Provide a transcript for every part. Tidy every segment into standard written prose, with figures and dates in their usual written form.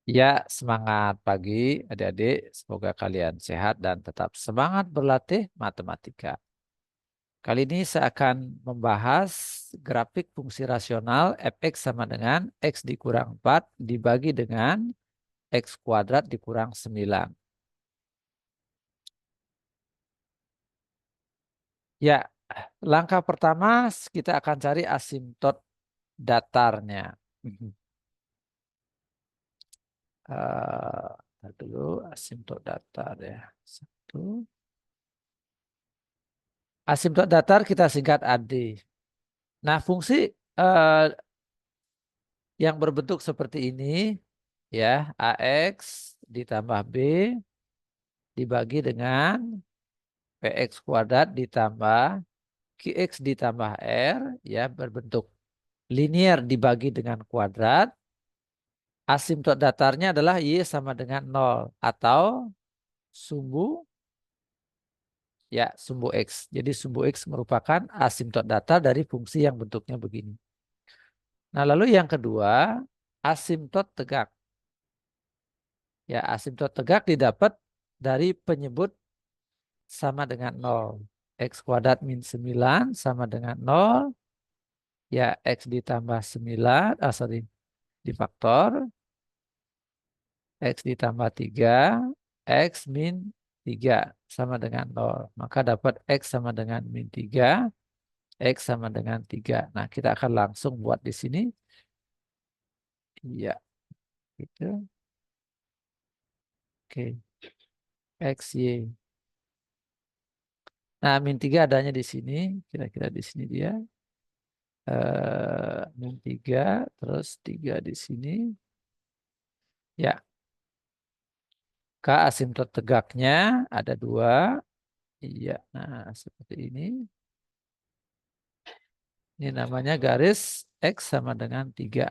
Ya, semangat pagi adik-adik. Semoga kalian sehat dan tetap semangat berlatih matematika. Kali ini saya akan membahas grafik fungsi rasional fx sama dengan x dikurang 4 dibagi dengan x kuadrat dikurang 9. Ya, langkah pertama kita akan cari asimtot datarnya. Ntar dulu asimtot datar ya. Satu. Asimtot datar kita singkat AD. Nah, fungsi eh, yang berbentuk seperti ini ya, AX ditambah B dibagi dengan PX kuadrat ditambah QX ditambah R ya, berbentuk linier dibagi dengan kuadrat. Asimtot datarnya adalah Y sama dengan 0 atau sumbu ya, sumbu X. Jadi sumbu X merupakan asimtot datar dari fungsi yang bentuknya begini. Nah, lalu yang kedua, asimtot tegak. Ya, asimtot tegak didapat dari penyebut sama dengan 0. X kuadrat min 9 sama dengan 0. Ya, X ditambah 9, difaktor. X ditambah 3, X min 3 sama dengan 0. Maka dapat X sama dengan min 3, X sama dengan 3. Nah, kita akan langsung buat di sini. Iya, gitu. Oke, X, Y. Nah, min 3 adanya di sini. Kira-kira di sini dia. Min 3, terus 3 di sini. Ya, K asimtot tegaknya ada 2. Iya, nah seperti ini. Ini namanya garis X sama dengan 3.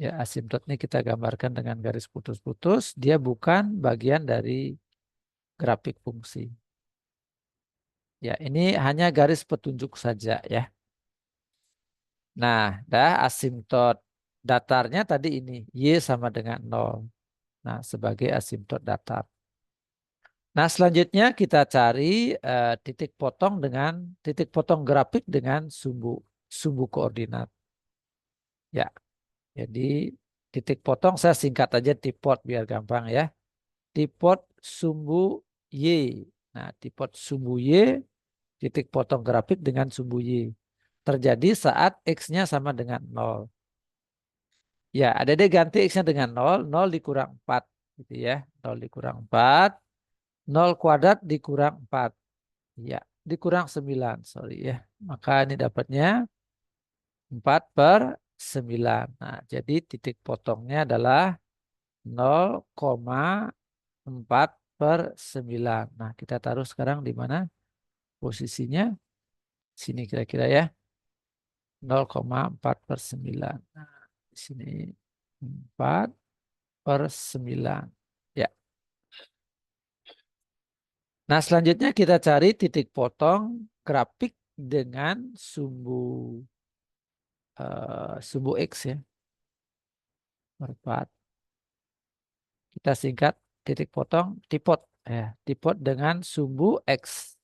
Ya, asimtot ini kita gambarkan dengan garis putus-putus. Dia bukan bagian dari grafik fungsi. Ya, ini hanya garis petunjuk saja ya. Nah, dah asimtot datarnya tadi ini. Y sama dengan 0. Nah, sebagai asimtot datar. Nah, selanjutnya kita cari titik potong grafik dengan sumbu koordinat. Ya, jadi titik potong saya singkat aja tipot biar gampang ya. Tipot sumbu Y. Nah, tipot sumbu Y, titik potong grafik dengan sumbu Y. Terjadi saat X-nya sama dengan 0. Ya, ada deh ganti X-nya dengan 0. 0 dikurang 4. Gitu ya. 0 dikurang 4. 0 kuadrat dikurang 4. Ya, dikurang 9, sorry ya. Maka ini dapatnya 4/9. Nah, jadi titik potongnya adalah 0,4/9. Nah, kita taruh sekarang di mana posisinya? Sini kira-kira ya. 0,4/9. Nah, di sini 4/9. Ya. Nah, selanjutnya kita cari titik potong grafik dengan sumbu X ya. 4. Kita singkat titik potong tipot ya, tipot dengan sumbu X.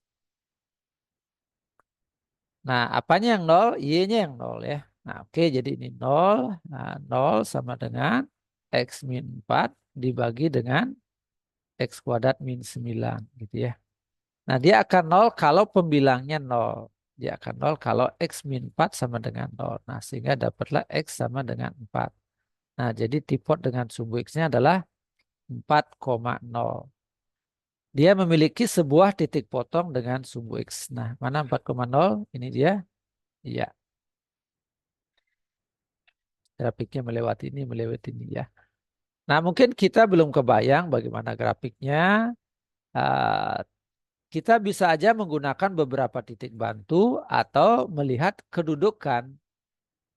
Nah, apanya yang 0? Y-nya yang 0 ya. Nah, oke, jadi ini 0. Nah, 0 sama dengan X min 4 dibagi dengan X kuadrat min 9 gitu ya. Nah, dia akan 0 kalau pembilangnya 0. Dia akan 0 kalau X min 4 sama dengan 0. Nah, sehingga dapatlah X sama dengan 4. Nah, jadi tipot dengan sumbu X-nya adalah 4,0. Dia memiliki sebuah titik potong dengan sumbu X. Nah, mana 4,0? Ini dia. Iya, grafiknya melewati ini ya. Nah, mungkin kita belum kebayang bagaimana grafiknya. Ah, kita bisa aja menggunakan beberapa titik bantu atau melihat kedudukan.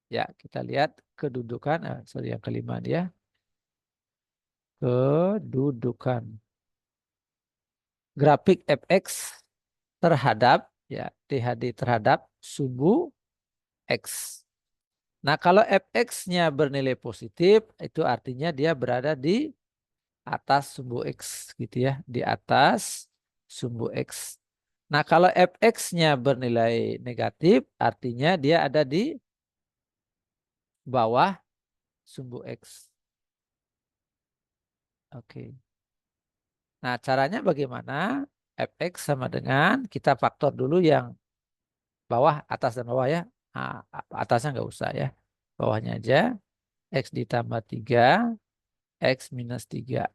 Ya, kita lihat kedudukan. Sorry, yang kelima dia. Kedudukan. Grafik fx terhadap, ya, THD terhadap sumbu X. Nah, kalau fx-nya bernilai positif, itu artinya dia berada di atas sumbu x gitu ya, di atas sumbu x. Nah, kalau fx-nya bernilai negatif, artinya dia ada di bawah sumbu x. Oke. Nah, caranya bagaimana? Fx sama dengan kita faktor dulu yang bawah, atas dan bawah ya. Nah, atasnya nggak usah ya. Bawahnya aja. X ditambah 3, X minus 3.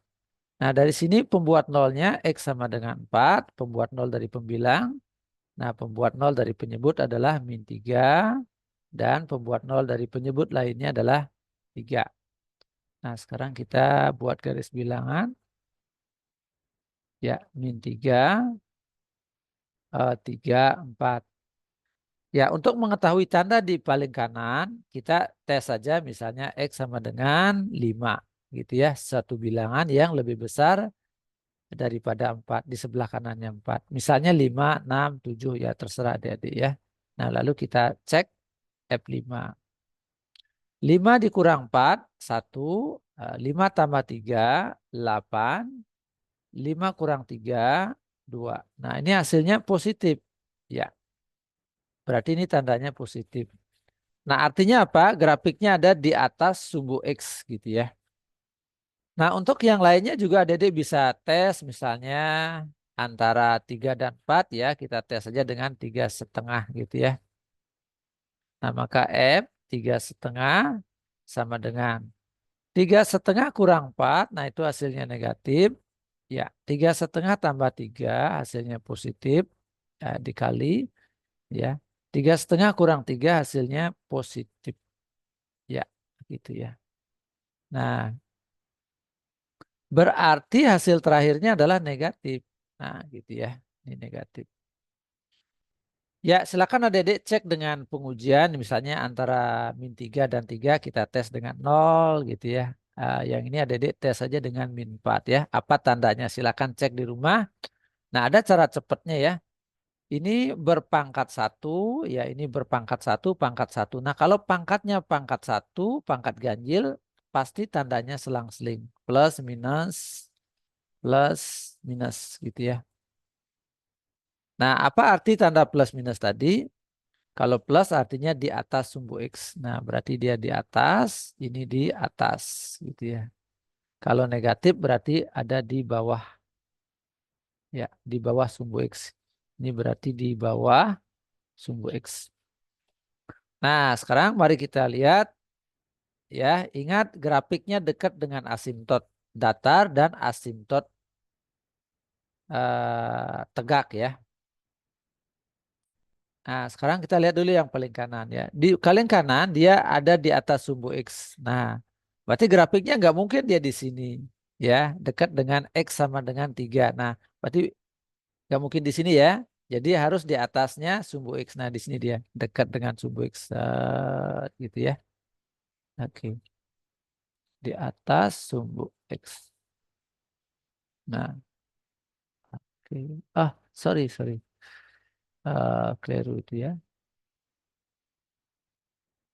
Nah, dari sini pembuat nolnya X sama dengan 4. Pembuat nol dari pembilang. Nah, pembuat nol dari penyebut adalah min 3. Dan pembuat nol dari penyebut lainnya adalah 3. Nah, sekarang kita buat garis bilangan. Ya, min 3, 3, 4. Ya, untuk mengetahui tanda di paling kanan, kita tes saja misalnya X sama dengan 5. Gitu ya, satu bilangan yang lebih besar daripada 4. Di sebelah kanannya 4. Misalnya 5, 6, 7, ya terserah adik-adik ya. Nah, lalu kita cek F5. 5 dikurang 4, 1. 5 tambah 3, 8. 5 kurang 3, 2. Nah, ini hasilnya positif. Ya, berarti ini tandanya positif. Nah, artinya apa? Grafiknya ada di atas sumbu X gitu ya. Nah, untuk yang lainnya juga adik bisa tes misalnya antara 3 dan 4 ya. Kita tes saja dengan 3,5 gitu ya. Nah, maka F 3,5 sama dengan 3,5 kurang 4. Nah, itu hasilnya negatif. Ya, 3,5 tambah 3 hasilnya positif. Ya, dikali ya. 3,5 kurang 3 hasilnya positif. Ya, gitu ya. Nah, berarti hasil terakhirnya adalah negatif. Nah, gitu ya. Ini negatif. Ya, silakan adik-adik cek dengan pengujian. Misalnya antara min 3 dan 3 kita tes dengan 0 gitu ya. Yang ini adik-adik tes saja dengan min 4 ya. Apa tandanya? Silakan cek di rumah. Nah, ada cara cepatnya ya. Ini berpangkat 1, ya ini berpangkat 1, pangkat 1. Nah, kalau pangkatnya pangkat 1, pangkat ganjil, pasti tandanya selang-seling. Plus, minus, plus, minus gitu ya. Nah, apa arti tanda plus minus tadi? Kalau plus artinya di atas sumbu X. Nah, berarti dia di atas, ini di atas gitu ya. Kalau negatif berarti ada di bawah. Ya, di bawah sumbu X. Ini berarti di bawah sumbu X. Nah, sekarang mari kita lihat ya. Ingat grafiknya dekat dengan asimtot datar dan asimtot tegak ya. Nah, sekarang kita lihat dulu yang paling kanan ya. Di paling kanan dia ada di atas sumbu X. Nah, berarti grafiknya nggak mungkin dia di sini ya, dekat dengan X sama dengan 3. Nah, berarti nggak mungkin di sini ya. Jadi harus di atasnya sumbu X. Nah, di sini dia dekat dengan sumbu X. Gitu ya. Oke, di atas sumbu X. Nah, oke. Sorry, sorry. Keliru itu ya.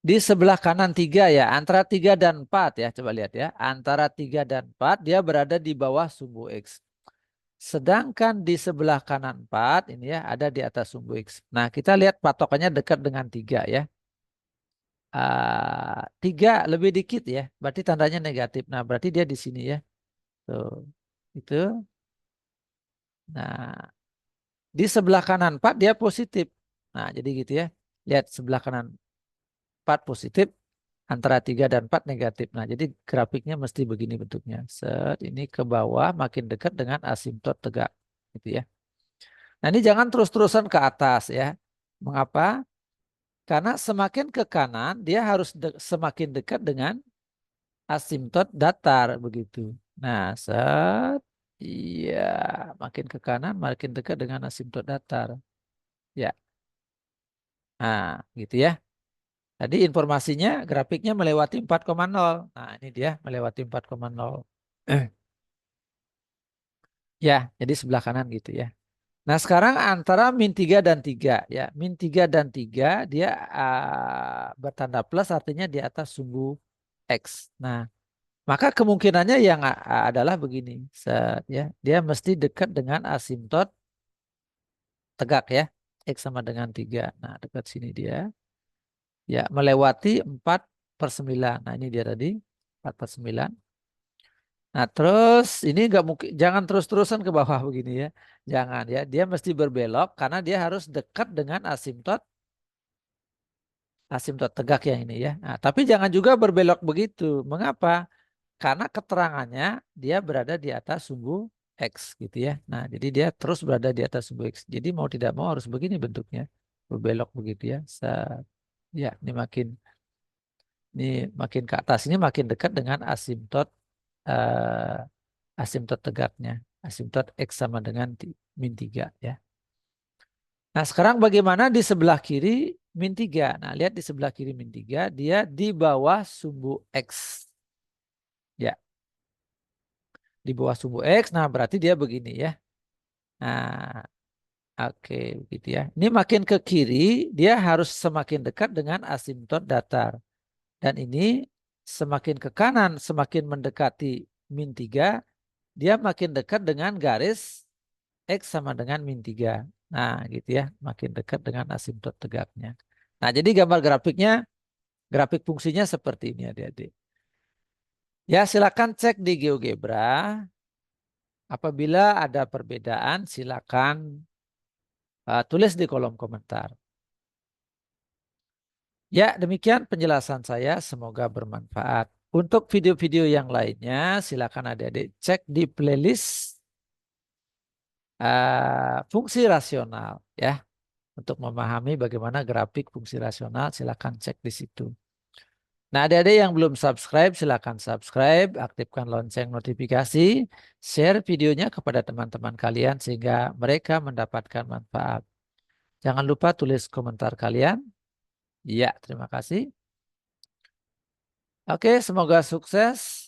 Di sebelah kanan 3 ya, antara 3 dan 4 ya, coba lihat ya. Antara 3 dan 4 dia berada di bawah sumbu X. Sedangkan di sebelah kanan 4 ini ya ada di atas sumbu X. Nah, kita lihat patokannya dekat dengan 3 ya. 3 lebih dikit ya, berarti tandanya negatif. Nah, berarti dia di sini ya. Tuh, itu. Nah, di sebelah kanan 4 dia positif. Nah, jadi gitu ya. Lihat sebelah kanan 4 positif, antara 3 dan 4 negatif. Nah, jadi grafiknya mesti begini bentuknya. Set, ini ke bawah makin dekat dengan asimtot tegak. Gitu ya. Nah, ini jangan terus-terusan ke atas ya. Mengapa? Karena semakin ke kanan, dia harus semakin dekat dengan asimtot datar. Begitu. Nah, set. Iya, makin ke kanan, makin dekat dengan asimtot datar. Ya, nah gitu ya. Tadi informasinya grafiknya melewati 4,0. Nah, ini dia melewati 4,0. Ya, jadi sebelah kanan gitu ya. Nah sekarang antara min 3 dan 3 ya. Min 3 dan 3 dia bertanda plus artinya di atas sumbu X. Nah maka kemungkinannya yang adalah begini. Ya, dia mesti dekat dengan asimtot tegak ya. X sama dengan 3. Nah dekat sini dia. Ya melewati 4/9. Nah ini dia tadi 4/9. Nah, terus ini nggak mungkin, jangan terus-terusan ke bawah begini ya. Jangan ya, dia mesti berbelok karena dia harus dekat dengan asimtot tegak yang ini ya. Nah, tapi jangan juga berbelok begitu. Mengapa? Karena keterangannya dia berada di atas sumbu X gitu ya. Nah, jadi dia terus berada di atas sumbu X. Jadi mau tidak mau harus begini bentuknya. Berbelok begitu ya. Ya, ini makin ke atas ini makin dekat dengan asimtot tegaknya. Asimtot X sama dengan min 3 ya. Nah sekarang bagaimana di sebelah kiri min 3. Nah lihat di sebelah kiri min 3 dia di bawah sumbu X. Ya di bawah sumbu X. Nah berarti dia begini ya. Nah oke gitu ya. Ini makin ke kiri dia harus semakin dekat dengan asimtot datar. Dan ini semakin ke kanan semakin mendekati min 3 dia makin dekat dengan garis X sama dengan min 3. Nah gitu ya, makin dekat dengan asimtot tegaknya. Nah jadi gambar grafiknya, grafik fungsinya seperti ini adik-adik. Ya silakan cek di GeoGebra. Apabila ada perbedaan silakan tulis di kolom komentar. Ya demikian penjelasan saya, semoga bermanfaat. Untuk video-video yang lainnya silakan adik-adik cek di playlist fungsi rasional ya. Untuk memahami bagaimana grafik fungsi rasional, silakan cek di situ. Nah, adik-adik yang belum subscribe, silakan subscribe, aktifkan lonceng notifikasi, share videonya kepada teman-teman kalian sehingga mereka mendapatkan manfaat. Jangan lupa tulis komentar kalian. Ya, terima kasih. Oke, semoga sukses.